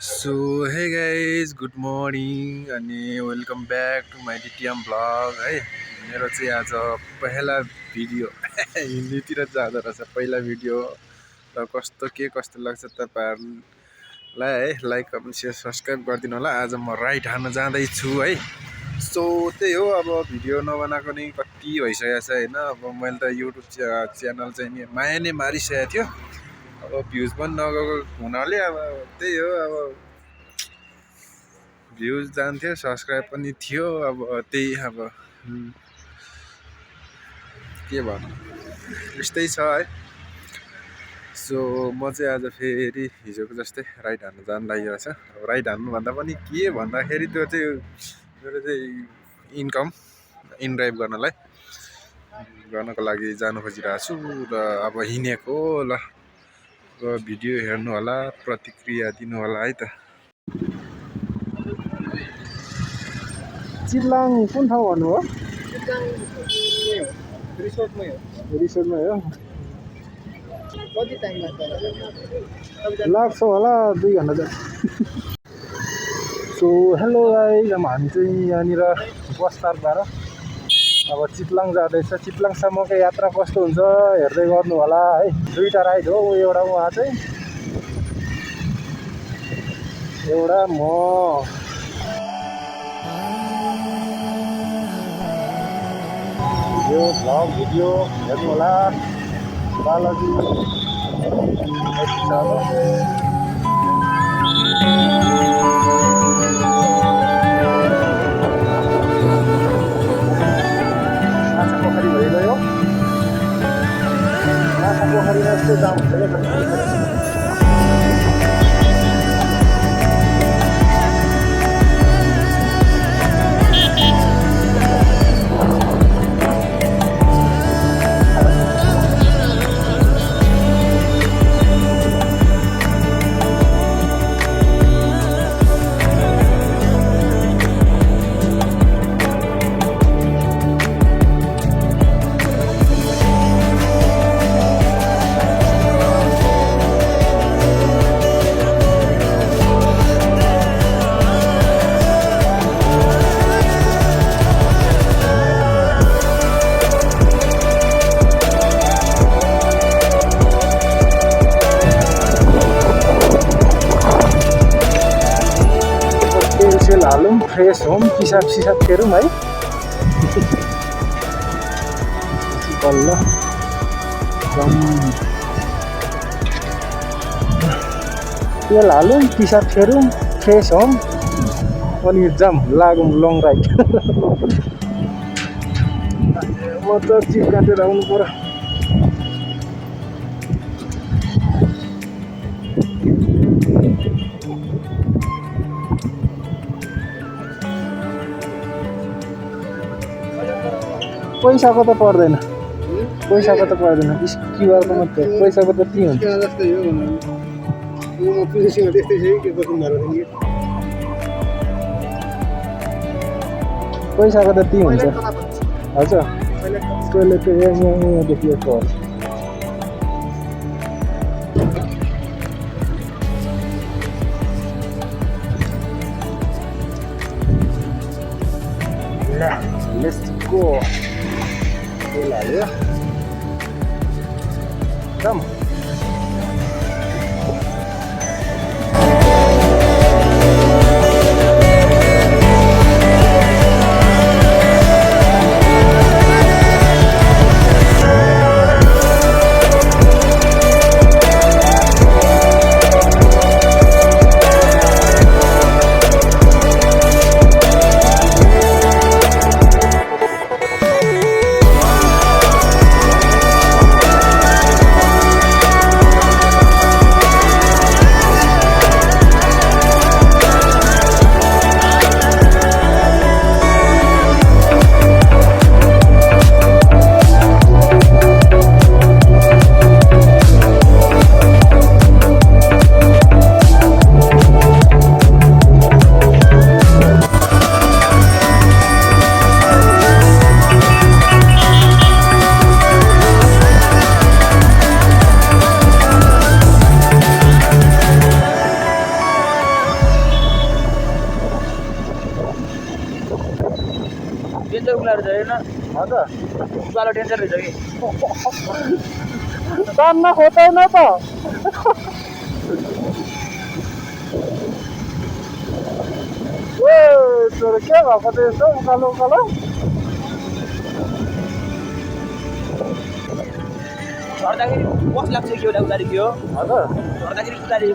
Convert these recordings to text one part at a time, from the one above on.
So hey guys good morning अनि welcome back to my DTM blog है। मेरो चाहिँ आज पहिला भिडियो हिन्दीतिर जाँदो रहेछ पहिला भिडियो र कस्तो लाग्छ तपाईँहरूलाई है लाइक कमेन्ट सेयर सब्सक्राइब गरिदिनु होला। आज म राइड हान्न जाँदैछु है। सो त्यही हो, अब भिडियो नबनाएको नि कति भइसकेको छ होइन। अब मैले त युट्युब च्यानल चाहिँ नि माया नै मारिसकेको थियो। अब भ्युज पनि नगएको हुनाले अब त्यही हो, अब भ्युज जान्थ्यो सब्सक्राइब पनि थियो। अब त्यही अब के भन्नु, यस्तै छ है। सो म चाहिँ आज फेरि हिजोको जस्तै राइड हान्न जानु लागिरहेको छ। अब राइड हान्नु भन्दा पनि के भन्दाखेरि त्यो चाहिँ मेरो चाहिँ इन्कम इनड्राइभ गर्नको लागि जानु खोजिरहेको छु र अब हिँडेको ल भिडियो हेर्नु होला, प्रतिक्रिया दिनु होला है त। चितलाङ कुन ठाउँ भन्नु हो? रिसोर्टमै हो। कति टाइम लाग्छ होला 2 घन्टा जति। सो हेलो गाइज, हामी चाहिँ यहाँनिर बस पार्कबाट अब चितलाङ जाँदैछ। चितलाङसम्मको यात्रा कस्तो हुन्छ हेर्दै गर्नु होला है। 2टा राइड हो, एउटा उहाँ चाहिँ एउटा म। यो भ्लग भिडियो हेर्नु होला। बालाजी माछा पोखरी भइगयो। माछा पोखरीमा यस्तो जाम हुन्छ क्या। हालौँ, फ्रेस होम, पिसाब फेरौँ है। बल्ल तेल हालौँ, पिसाब फेरौँ, फ्रेस होम, अनि जाम लागौँ लङ राइड। म त जिप काटेर आउनु पर्यो। पैसाको त पर्दैन, पैसाको त पर्दैन, क्युआरको मात्रै। पैसाको त त्यही हुन्छ। पैसाको त त्यही हुन्छ। हजुर टोइलेट त यहाँदेखि यस्तो हो। Let's go. Come. उकालो रहेछ होइन हजुर उकालो डेन्जर रहेछ कि तान्न खोज्दैन त ए तोरो के भएको त यस्तो उकालो उकालो झर्दाखेरि बस लाग्छ कि एउटा उतारि थियो हजुर झर्दाखेरि उतारि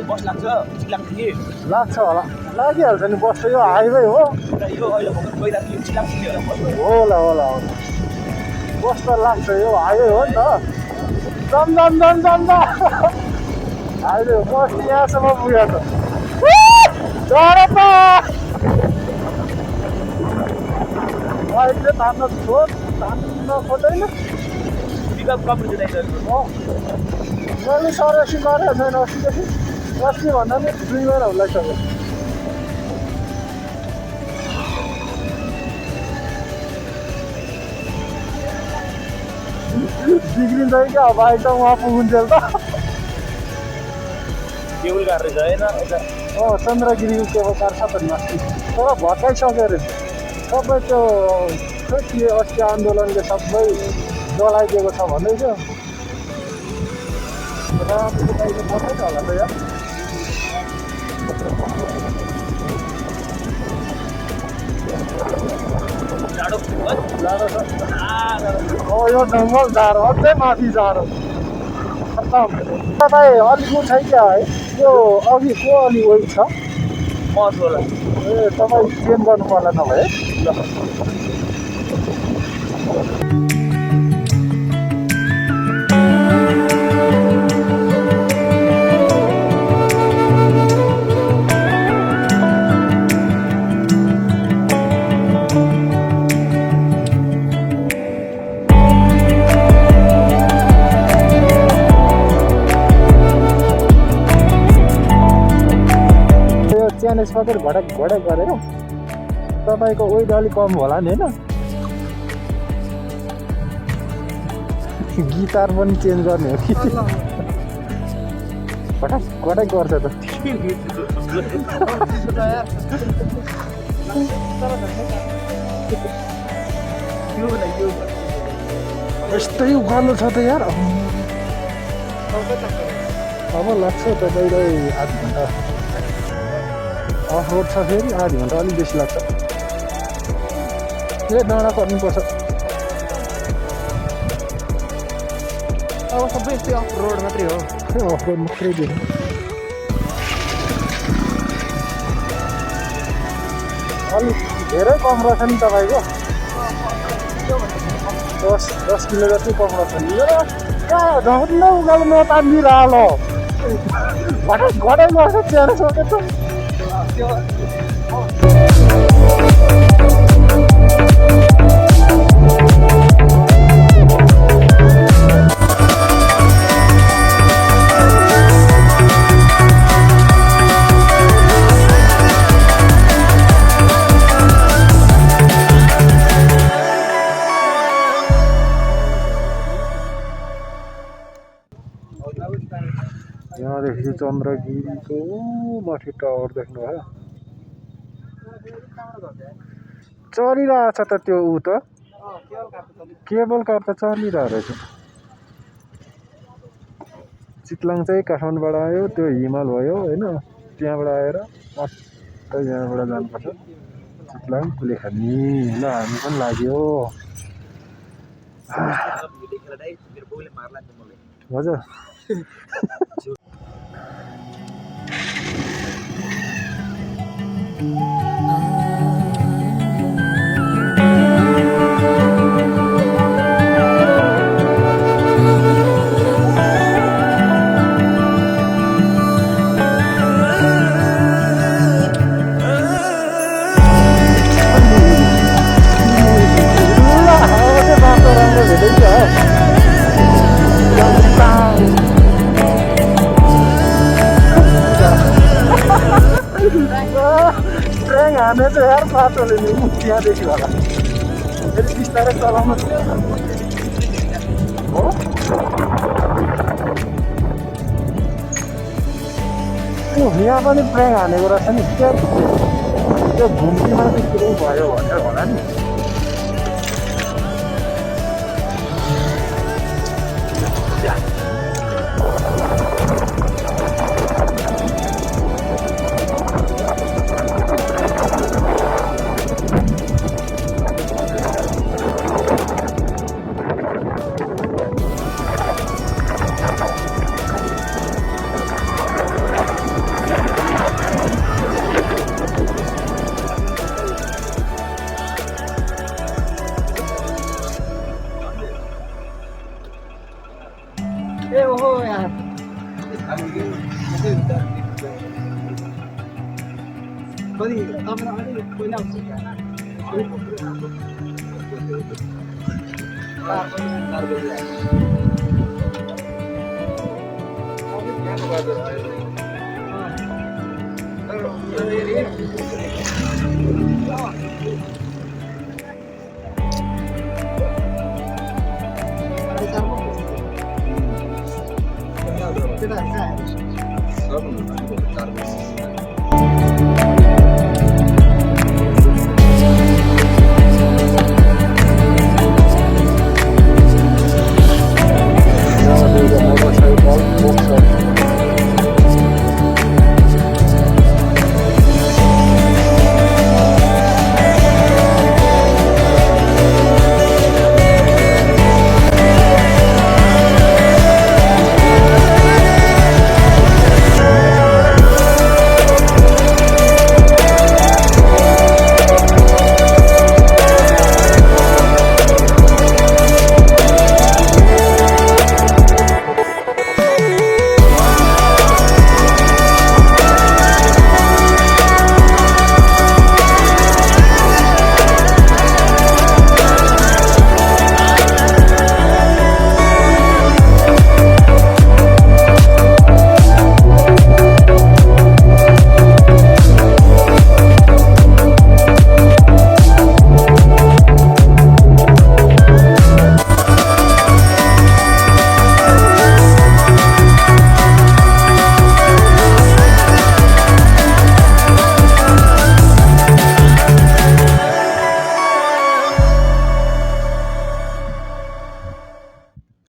बस लाग्छ चिक लाग्छ कि लाग्छ होला लागिहाल्छ नि बस त यो हाइवे हो र यो अहिले भर्खर गइरहेको चिक लाग्छ कि होला बस होला होला होला बस त लाग्छ यो हाइवे हो नि त जम जम जम जम जम हाइवे हो बस यहाँसम्म पुग्यो त डर त अहिले तान्न खोज्दैन पिकअप कम जुटाइसकेको मैले सर्भिस गरेको छैन अस्तिदेखि अस्ति भन्दा पनि 2 महिना होला सक्यो बिग्रिन्छ कि क्या बाइक त उहाँ पुगुन्जेल त केबुल कार रहेछ होइन चन्द्रगिरीको केबल कार छ त माथि तर भत्काइसक्यो अरे सबै त्यो खै के अस्ति आन्दोलनले सबै जलाइदिएको छ भन्दै थियो राम्रो बाइक पर्दैन होला त यार जाडो जाडो छ यो जङ्गल जाडो अझै माथि जाडो तपाईँ अलिक उठाइ क्या है यो अघि को अलि वेट छ होला ए तपाईँ चेन्ज गर्नु पर्ला नभए ल च्यानल सकेर घटाक गरेर तपाईँको वेट अलिक कम होला नि होइन गिटार पनि चेन्ज गर्ने हो कि घटाक गर्छ त यस्तै उकालो छ त यार अब लाग्छ तपाईँलाई आधा घन्टा अफ रोड छ फेरि आधा घन्टा अलिक बेसी लाग्छ ए डाँडा पर्नुपर्छ अब सबै यस्तै अफ रोड मात्रै हो अफ रोड मात्रै दिनु अलिक धेरै कम रहेछ नि तपाईँको 10 किलो जति कम रहेछ नि कहाँ झन् उकालो नतानिरहलो घटाइ गर्छ च्यानो सकेछ यहाँदेखि चन्द्रगिरीको माथि टावर देख्नुभयो चलिरहेछ त त्यो ऊ त केबल कार त चलिरहेको रहेछ चितलाङ चाहिँ काठमाडौँबाट आयो त्यो हिमाल भयो होइन त्यहाँबाट आएर मत्तै यहाँबाट जानुपर्छ चितलाङ कुलेखानी ल हामी पनि लाग्यो हजुर ट्रेन हाने चाहिँ यार बाटोले नि त्यहाँदेखि होला फेरि बिस्तारै चलाउनु हो यहाँ पनि ट्रेन हानेको रहेछ नि त्यो घुम्तीमा चाहिँ केही भयो भनेर होला नि कधी तपाईँ पहिला सब